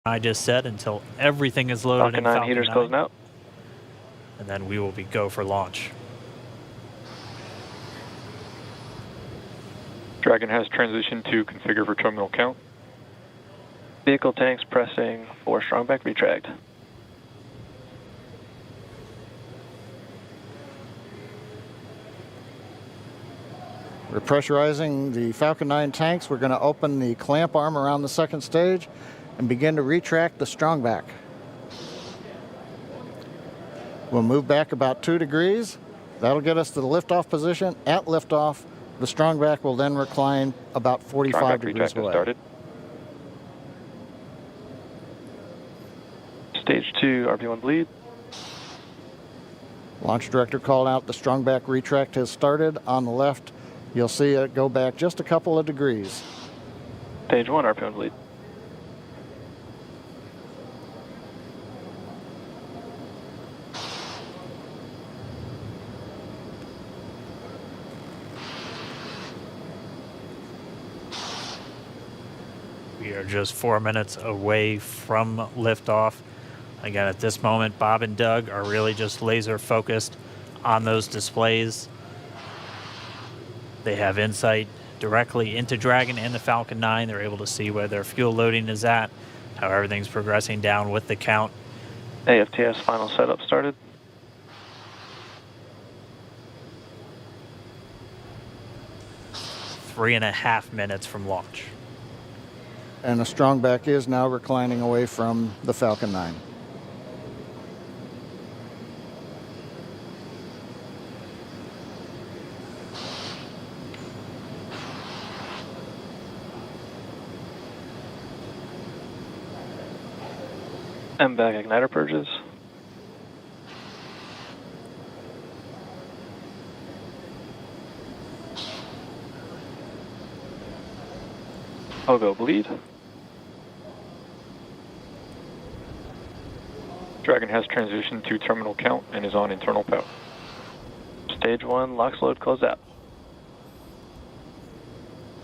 I just said until everything is loaded Falcon in 9 Falcon heaters 9, closing out. and then we will be go for launch. Dragon has transitioned to configure for terminal count. Vehicle tanks pressing for strongback retract. We're pressurizing the Falcon 9 tanks. We're going to open the clamp arm around the second stage and begin to retract the strongback. We'll move back about 2 degrees. That'll get us to the liftoff position. At liftoff, the strongback will then recline about 45 degrees away. Started. Stage 2 RB1 bleed. Launch director called out the strongback retract has started. On the left, you'll see it go back just a couple of degrees. Stage 1 RB1 bleed. We are just 4 minutes away from liftoff. Again, at this moment, Bob and Doug are really just laser focused on those displays. They have insight directly into Dragon and the Falcon 9. They're able to see where their fuel loading is at, how everything's progressing down with the count. AFTS final setup started. Three and a half minutes from launch. And the strongback is now reclining away from the Falcon 9. MVAC igniter purges. Pogo bleed. Dragon has transitioned to terminal count and is on internal power. Stage 1 LOX load closed out.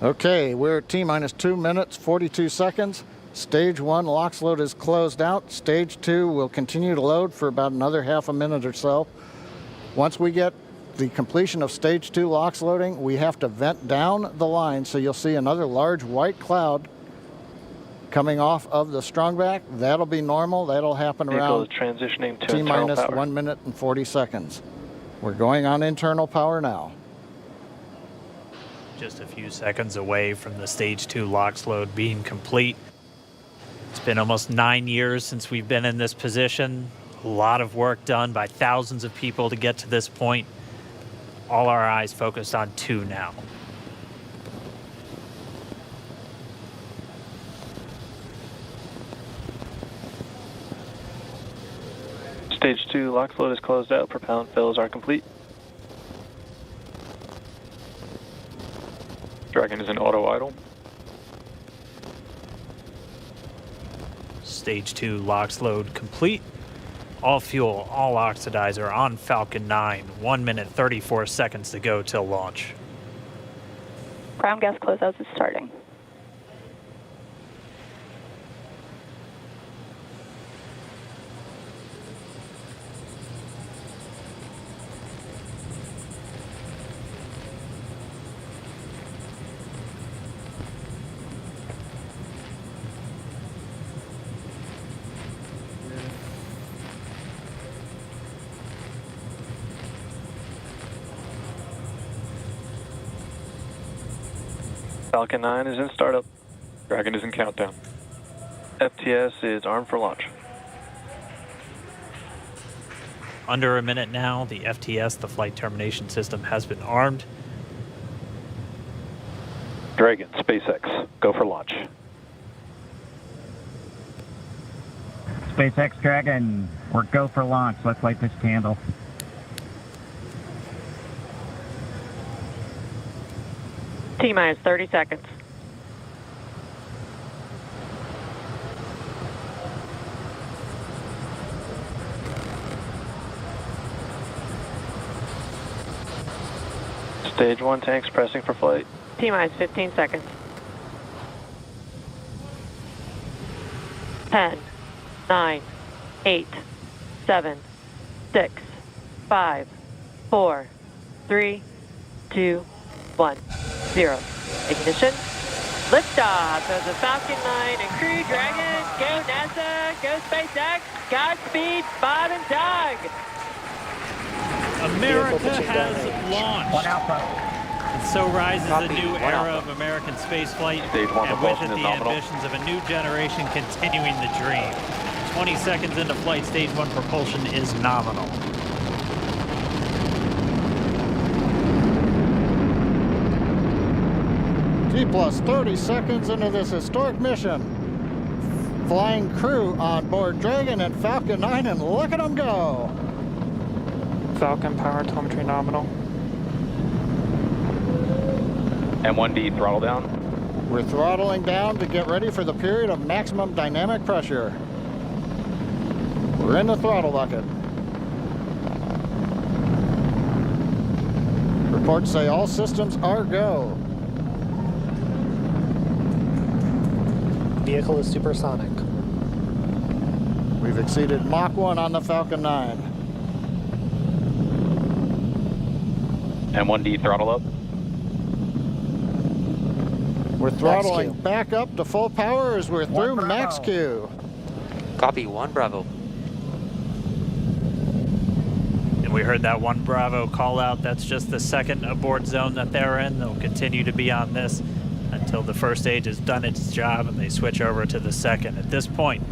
Okay, we're at T-minus 2 minutes, 42 seconds. Stage 1 LOX load is closed out. Stage 2 will continue to load for about another half a minute or so. Once we get the completion of Stage 2 LOX loading, we have to vent down the line, so you'll see another large white cloud coming off of the strongback. That'll be normal. That'll happen Vehicle around is transitioning to T-minus internal power. 1 minute and 40 seconds. We're going on internal power now. Just a few seconds away from the Stage 2 LOX load being complete. It's been almost 9 years since we've been in this position. A lot of work done by thousands of people to get to this point. All our eyes focused on 2 now. Stage 2 LOX load is closed out. Propellant fills are complete. Dragon is in auto idle. Stage 2 LOX load complete. All fuel, all oxidizer on Falcon 9. 1 minute, 34 seconds to go till launch. Ground gas closeouts is starting. Falcon 9 is in startup. Dragon is in countdown. FTS is armed for launch. Under a minute now, the FTS, the flight termination system, has been armed. Dragon, SpaceX, go for launch. SpaceX Dragon, we're go for launch. Let's light this candle. T-minus 30 seconds. Stage 1 tanks pressing for flight. T-minus 15 seconds. 10, 9, 8, 7, 6, 5, 4, 3, 2, 1, 0. Ignition. Liftoff of the Falcon 9 and Crew Dragon. Go NASA, go SpaceX. Godspeed, Bob and Doug. America has launched. One Alpha. And so rises Copy. a new One era Alpha. of American spaceflight, Stage one and with it propulsion is the nominal. ambitions of a new generation continuing the dream. 20 seconds into flight, stage one propulsion is nominal. T plus 30 seconds into this historic mission. Flying crew on board Dragon and Falcon 9, and look at them go. Falcon power telemetry nominal. M1D throttle down. We're throttling down to get ready for the period of maximum dynamic pressure. We're in the throttle bucket. Reports say all systems are go. Vehicle is supersonic. We've exceeded Mach 1 on the Falcon 9. M1D throttle up. We're throttling Max Q. back up to full power as we're through Bravo. Max Q. Copy, 1 Bravo. And we heard that 1 Bravo call out. That's just the second abort zone that they're in. They'll continue to be on this until the first stage has done its job and they switch over to the second. At this point,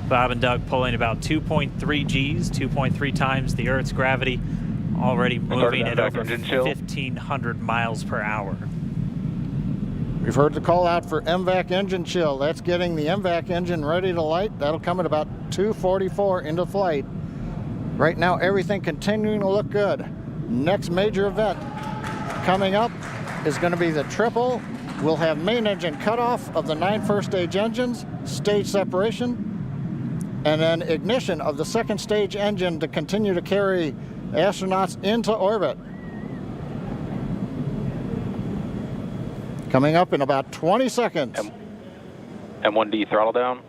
Bob and Doug pulling about 2.3 Gs, 2.3 times the Earth's gravity, already moving at over 1,500 miles per hour. We've heard the call out for MVAC engine chill. That's getting the MVAC engine ready to light. That'll come at about 2:44 into flight. Right now, everything continuing to look good. Next major event coming up is going to be the triple. We'll have main engine cutoff of the 9 first stage engines, stage separation, and then ignition of the second stage engine to continue to carry astronauts into orbit. Coming up in about 20 seconds. M1D throttle down.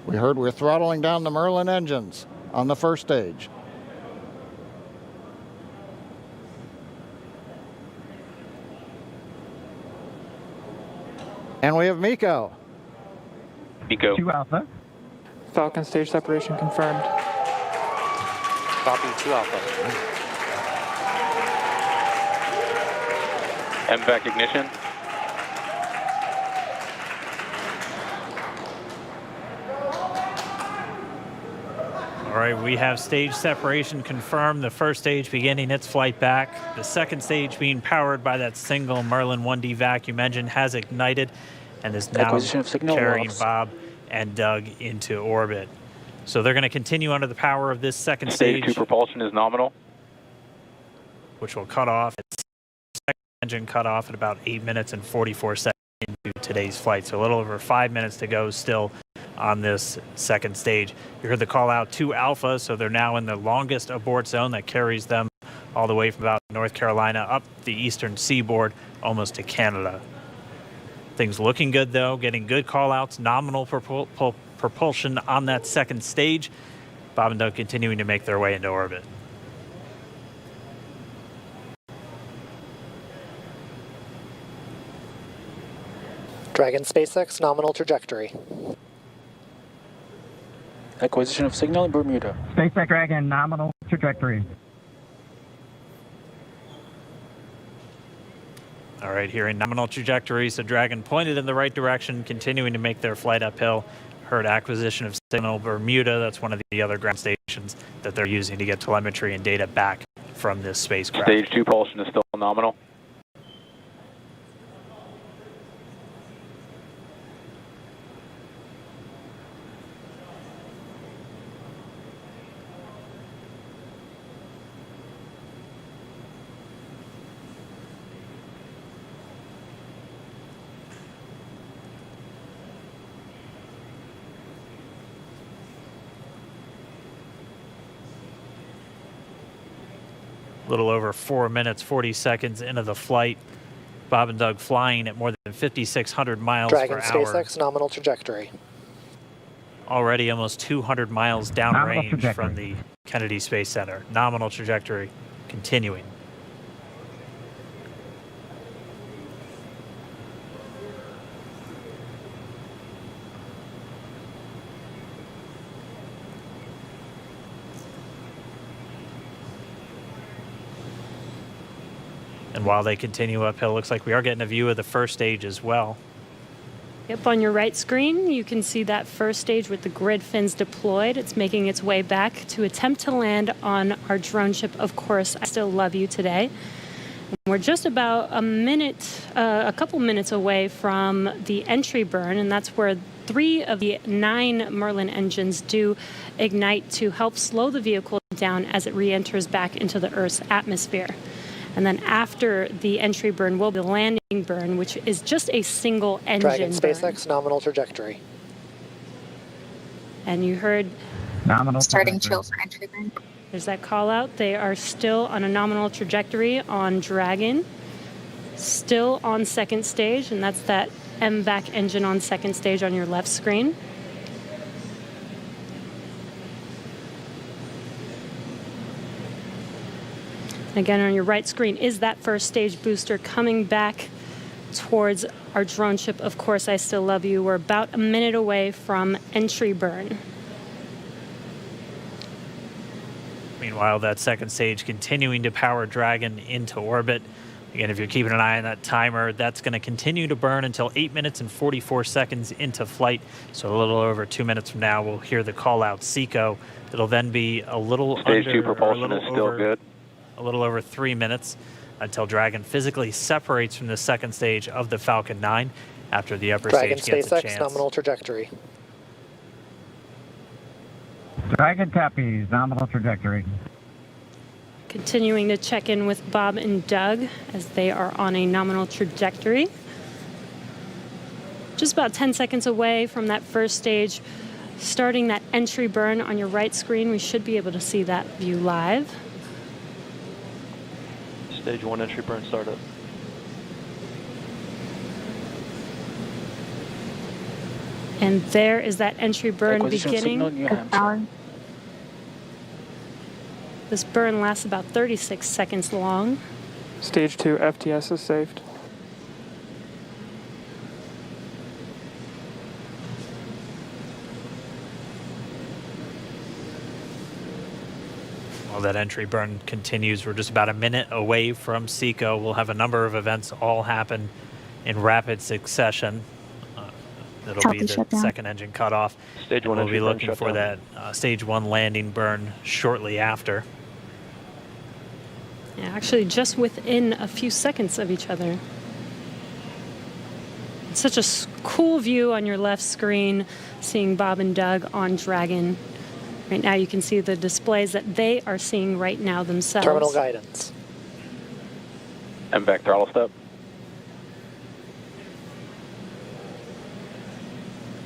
We heard we're throttling down the Merlin engines on the first stage. And we have Miko. Eco. 2 Alpha. Falcon stage separation confirmed. Copy, 2 Alpha. MVAC ignition. All right, we have stage separation confirmed. The first stage beginning its flight back. The second stage being powered by that single Merlin 1D vacuum engine has ignited and is now Acquisition of signal carrying loss. Bob and Doug into orbit. So they're going to continue under the power of this second Stage stage, 2 propulsion is nominal. which will cut off. Second engine cut off at about 8 minutes and 44 seconds into today's flight. So a little over 5 minutes to go still on this second stage. You heard the call out to Alpha, so they're now in the longest abort zone that carries them all the way from about North Carolina up the eastern seaboard almost to Canada. Things looking good though, getting good call outs, nominal propulsion on that second stage. Bob and Doug continuing to make their way into orbit. Dragon SpaceX nominal trajectory. Acquisition of signal in Bermuda. SpaceX Dragon nominal trajectory. All right, here in nominal trajectory, so Dragon pointed in the right direction, continuing to make their flight uphill. Heard acquisition of signal Bermuda. That's one of the other ground stations that they're using to get telemetry and data back from this spacecraft. Stage 2 propulsion is still nominal. A little over 4 minutes, 40 seconds into the flight. Bob and Doug flying at more than 5,600 miles Dragon per hour. SpaceX nominal trajectory. Already almost 200 miles Nominal downrange trajectory. from the Kennedy Space Center. Nominal trajectory continuing. And while they continue uphill, looks like we are getting a view of the first stage as well. Yep, on your right screen, you can see that first stage with the grid fins deployed. It's making its way back to attempt to land on our drone ship, Of Course, I Still Love You today. We're just about a couple minutes away from the entry burn, and that's where 3 of the 9 Merlin engines do ignite to help slow the vehicle down as it re-enters back into the Earth's atmosphere. And then after the entry burn will be the landing burn, which is just a single engine Dragon burn. SpaceX nominal trajectory. And you heard Nominal Starting trajectory. chill for entry burn. there's that call out. They are still on a nominal trajectory on Dragon, still on second stage, and that's that MVAC engine on second stage on your left screen. Again, on your right screen is that first stage booster coming back towards our drone ship, Of Course, I Still Love You. We're about a minute away from entry burn. Meanwhile, that second stage continuing to power Dragon into orbit. Again, if you're keeping an eye on that timer, that's going to continue to burn until 8 minutes and 44 seconds into flight. So a little over 2 minutes from now, we'll hear the call out SECO. It'll then be a little Stage under, 2 or a propulsion little is still over, good. a little over 3 minutes until Dragon physically separates from the second stage of the Falcon 9 after the upper Dragon stage gets a SpaceX chance. nominal trajectory. Dragon copies. Nominal trajectory. Continuing to check in with Bob and Doug as they are on a nominal trajectory. Just about 10 seconds away from that first stage, starting that entry burn on your right screen. We should be able to see that view live. Stage 1 entry burn startup. And there is that entry burn Acquisition of signal, beginning. New Hampshire. This burn lasts about 36 seconds long. Stage 2 FTS is saved. While that entry burn continues, we're just about a minute away from SECO. We'll have a number of events all happen in rapid succession. It'll Copy, be the shutdown. second engine cutoff. Stage 1 We'll entry be burn looking for shutdown. that stage 1 landing burn shortly after. Yeah, actually, just within a few seconds of each other. It's such a cool view on your left screen, seeing Bob and Doug on Dragon. Right now, you can see the displays that they are seeing right now themselves. Terminal guidance. MVAC throttle step.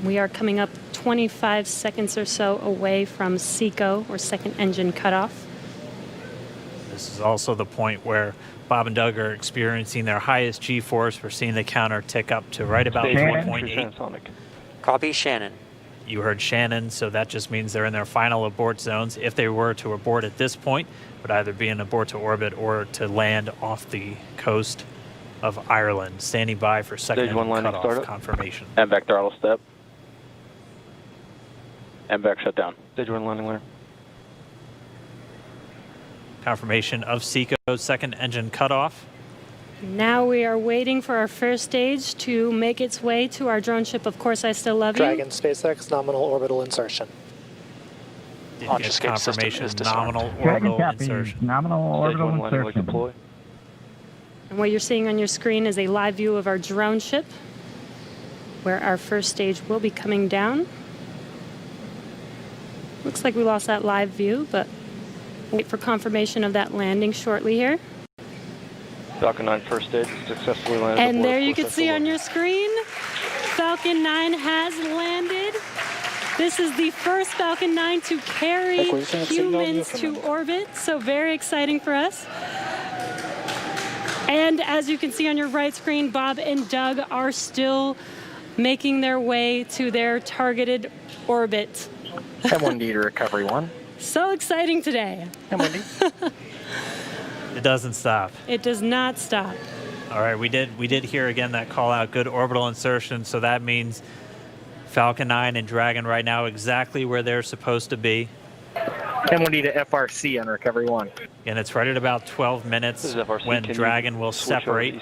We are coming up 25 seconds or so away from SECO, or second engine cutoff. This is also the point where Bob and Doug are experiencing their highest G-force. We're seeing the counter tick up to right about Stage 1 entry 1.8. transonic. Copy Shannon. You heard Shannon, so that just means they're in their final abort zones. If they were to abort at this point, it would either be an abort to orbit or to land off the coast of Ireland. Standing by for second Stage 1 engine landing cutoff startup. confirmation. MVAC throttle step. MVAC shutdown. Stage 1 landing layer. Confirmation of SECO's second engine cutoff. Now we are waiting for our first stage to make its way to our drone ship, Of Course, I Still Love You. Dragon SpaceX nominal orbital insertion. Did Launch get escape system confirmation is disarmed. nominal Dragon orbital copies. insertion. Nominal Stage orbital 1 landing leg insertion. deploy. And what you're seeing on your screen is a live view of our drone ship, where our first stage will be coming down. Looks like we lost that live view, but we'll wait for confirmation of that landing shortly here. Falcon 9 first stage successfully landed. And aboard there you Of Course can I see Still on Love your screen, Falcon 9 has landed. This is the first Falcon 9 to carry Acquisition of signal, humans to Newfoundland. orbit, so very exciting for us. And as you can see on your right screen, Bob and Doug are still making their way to their targeted orbit. M1D to recovery 1. So exciting today. M1D. It doesn't stop. It does not stop. All right, we did hear again that call out, good orbital insertion, so that means Falcon 9 and Dragon right now exactly where they're supposed to be. M1D to FRC on recovery 1. And it's right at about 12 minutes when Dragon will separate.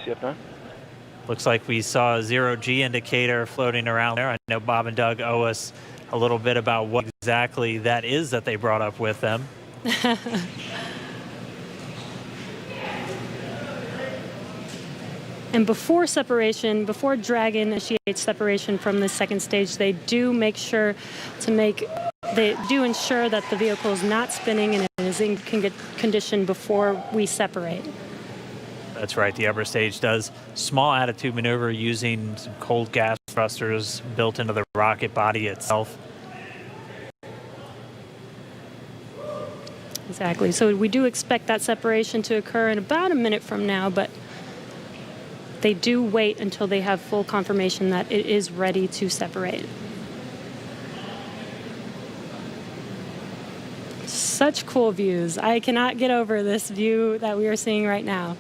Looks like we saw a 0G indicator floating around there. I know Bob and Doug owe us a little bit about what exactly that is that they brought up with them. And before separation, before Dragon initiates separation from the second stage, they do make sure they do ensure that the vehicle is not spinning and is in condition before we separate. That's right. The upper stage does small attitude maneuver using some cold gas thrusters built into the rocket body itself. Exactly. So we do expect that separation to occur in about a minute from now, but they do wait until they have full confirmation that it is ready to separate. Such cool views. I cannot get over this view that we are seeing right now.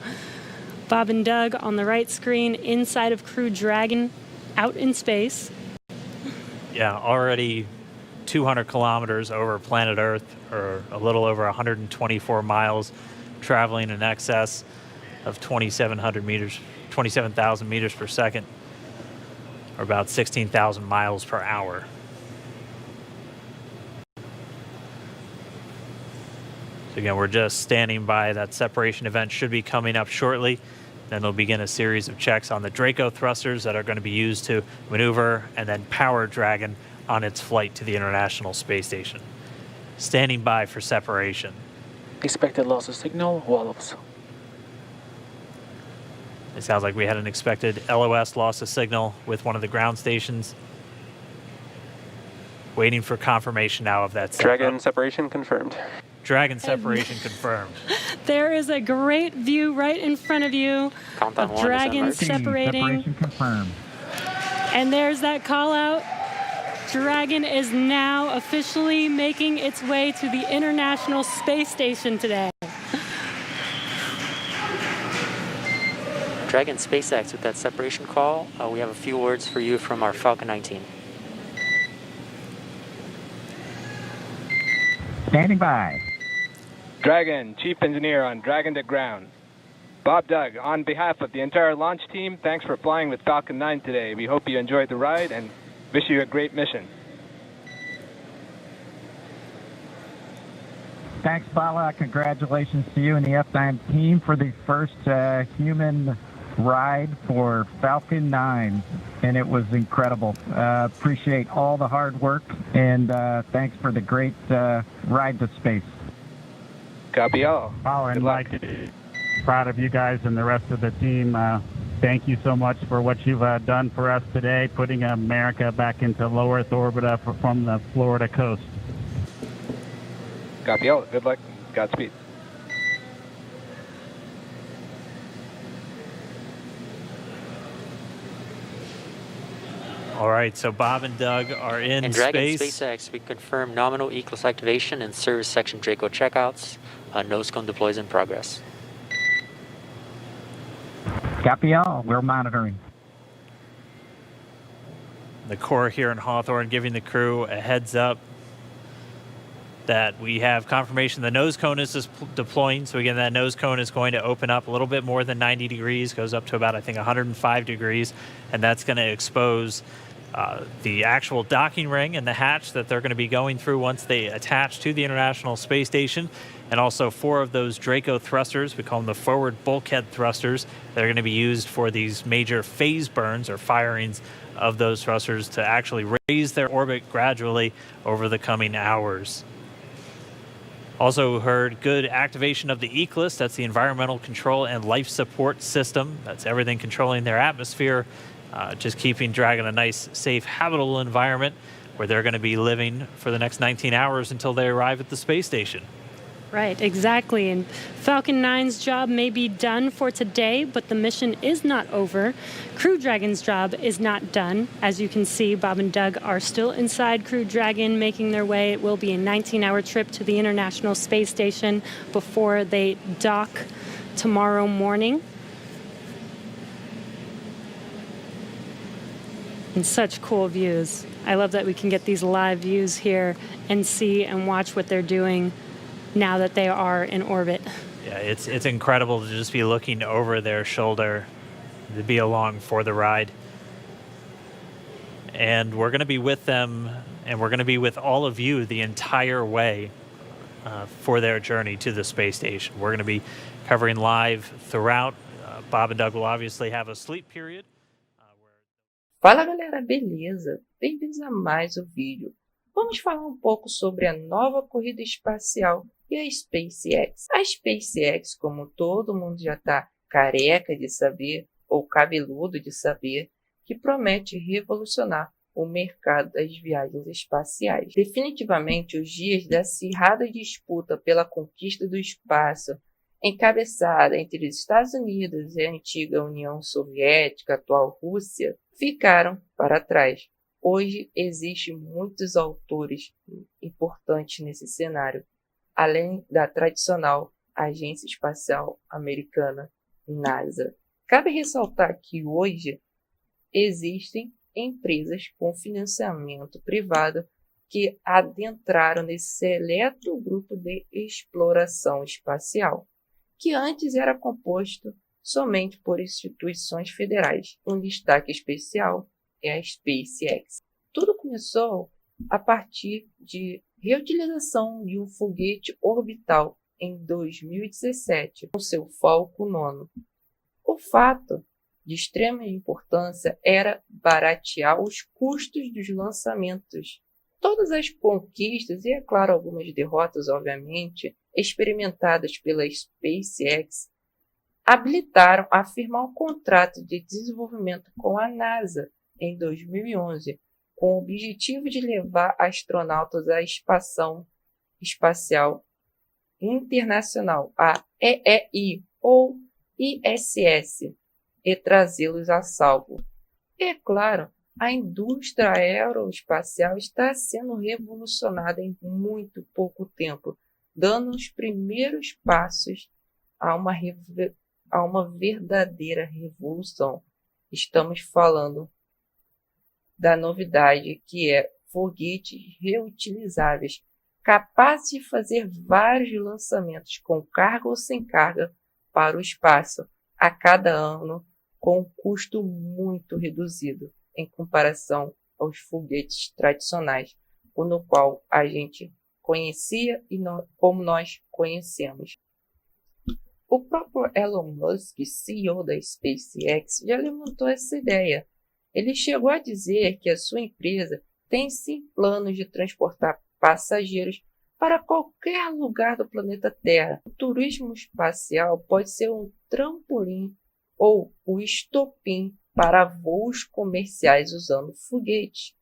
Bob and Doug on the right screen, inside of Crew Dragon, out in space. Yeah, already 200 kilometers over planet Earth, or a little over 124 miles, traveling in excess of 2,700 meters. 27,000 meters per second, or about 16,000 miles per hour. So again, we're just standing by. That separation event should be coming up shortly. Then they'll begin a series of checks on the Draco thrusters that are going to be used to maneuver and then power Dragon on its flight to the International Space Station. Standing by for separation. Expected loss of signal, Wallows. It sounds like we had an expected LOS, loss of signal, with one of the ground stations. Waiting for confirmation now of that. Dragon separation confirmed. Dragon separation confirmed. There is a great view right in front of you of Dragon separating. Separation confirmed. And there's that call out. Dragon is now officially making its way to the International Space Station today. Dragon SpaceX with that separation call. We have a few words for you from our Falcon 9 team. Standing by. Dragon, Chief Engineer on Dragon to Ground. Bob Doug, on behalf of the entire launch team, thanks for flying with Falcon 9 today. We hope you enjoyed the ride and wish you a great mission. Thanks, Bala. Congratulations to you and the F9 team for the first human ride for Falcon 9, and it was incredible. Appreciate all the hard work, and thanks for the great ride to space. Copy all. And Mike, proud of you guys and the rest of the team. Thank you so much for what you've done for us today, putting America back into low Earth orbit from the Florida coast. Copy all. Good luck. Godspeed. All right, so Bob and Doug are in And Dragon space. SpaceX, we confirm nominal ECLS activation and service section Draco checkouts. Nose cone deploys in progress. Copy all. We're monitoring. The Corps here in Hawthorne giving the crew a heads up that we have confirmation the nose cone is deploying. So again, that nose cone is going to open up a little bit more than 90 degrees, goes up to about, I think, 105 degrees, and that's going to expose the actual docking ring and the hatch that they're going to be going through once they attach to the International Space Station, and also 4 of those Draco thrusters, we call them the forward bulkhead thrusters, that are going to be used for these major phase burns or firings of those thrusters to actually raise their orbit gradually over the coming hours. Also heard good activation of the ECLS, that's the Environmental Control and Life Support System. That's everything controlling their atmosphere, just keeping Dragon a nice, safe, habitable environment where they're going to be living for the next 19 hours until they arrive at the space station. Right, exactly. And Falcon 9's job may be done for today, but the mission is not over. Crew Dragon's job is not done. As you can see, Bob and Doug are still inside Crew Dragon, making their way. It will be a 19-hour trip to the International Space Station before they dock tomorrow morning. And such cool views. I love that we can get these live views here and see and watch what they're doing now that they are in orbit. Yeah, it's incredible to just be looking over their shoulder, to be along for the ride. And we're going to be with them, and we're going to be with all of you the entire way for their journey to the space station. We're going to be covering live throughout. Bob and Doug will obviously have a sleep period. Fala galera, beleza? Bem-vindos a mais um vídeo. Vamos falar um pouco sobre a nova corrida espacial e a SpaceX. A SpaceX, como todo mundo já está careca de saber, ou cabeludo de saber, que promete revolucionar o mercado das viagens espaciais. Definitivamente, os dias da acirrada disputa pela conquista do espaço, encabeçada entre os Estados Unidos e a antiga União Soviética, atual Rússia, ficaram para trás. Hoje existem muitos autores importantes nesse cenário, além da tradicional Agência Espacial Americana, NASA. Cabe ressaltar que hoje existem empresas com financiamento privado que adentraram nesse seleto grupo de exploração espacial, que antes era composto somente por instituições federais. Um destaque especial é a SpaceX. Tudo começou a partir de reutilização de um foguete orbital em 2017, com seu Falcon 9. O fato de extrema importância era baratear os custos dos lançamentos. Todas as conquistas, e é claro algumas derrotas, obviamente, experimentadas pela SpaceX, habilitaram a firmar um contrato de desenvolvimento com a NASA em 2011, com o objetivo de levar astronautas à Estação Espacial Internacional, a EEI ou ISS, e trazê-los a salvo. E, é claro, a indústria aeroespacial está sendo revolucionada em muito pouco tempo, dando os primeiros passos a uma verdadeira revolução. Estamos falando da novidade que é foguetes reutilizáveis, capazes de fazer vários lançamentos com carga ou sem carga para o espaço a cada ano, com um custo muito reduzido em comparação aos foguetes tradicionais, no qual a gente conhecia e como nós conhecemos. O próprio Elon Musk, CEO da SpaceX, já levantou essa ideia. Ele chegou a dizer que a sua empresa tem sim planos de transportar passageiros para qualquer lugar do planeta Terra. O turismo espacial pode ser um trampolim ou o estopim para voos comerciais usando foguetes.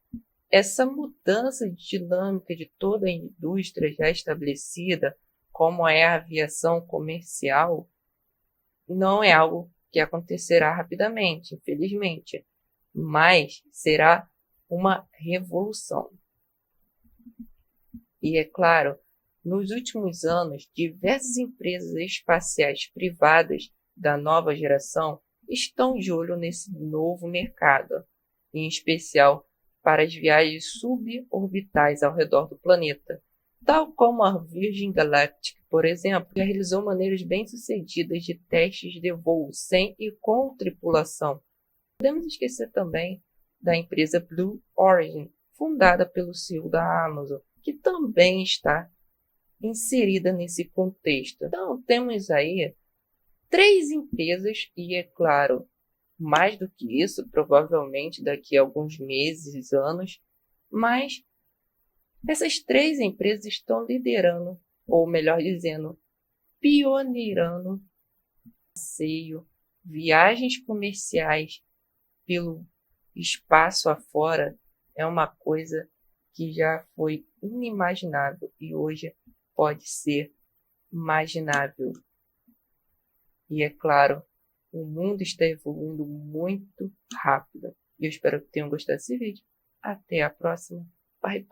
Essa mudança de dinâmica de toda a indústria já estabelecida, como é a aviação comercial, não é algo que acontecerá rapidamente, infelizmente, mas será uma revolução. E é claro, nos últimos anos, diversas empresas espaciais privadas da nova geração estão de olho nesse novo mercado, em especial para as viagens suborbitais ao redor do planeta, tal como a Virgin Galactic, por exemplo, já realizou maneiras bem-sucedidas de testes de voo sem e com tripulação. Podemos esquecer também da empresa Blue Origin, fundada pelo CEO da Amazon, que também está inserida nesse contexto. Então, temos aí 3 empresas e, é claro, mais do que isso, provavelmente daqui a alguns meses, anos, mas essas 3 empresas estão liderando, ou melhor dizendo, pioneirando passeio, viagens comerciais pelo espaço afora. É uma coisa que já foi inimaginável e hoje pode ser imaginável. E é claro, o mundo está evoluindo muito rápido. E eu espero que tenham gostado desse vídeo. Até a próxima. Bye, bye.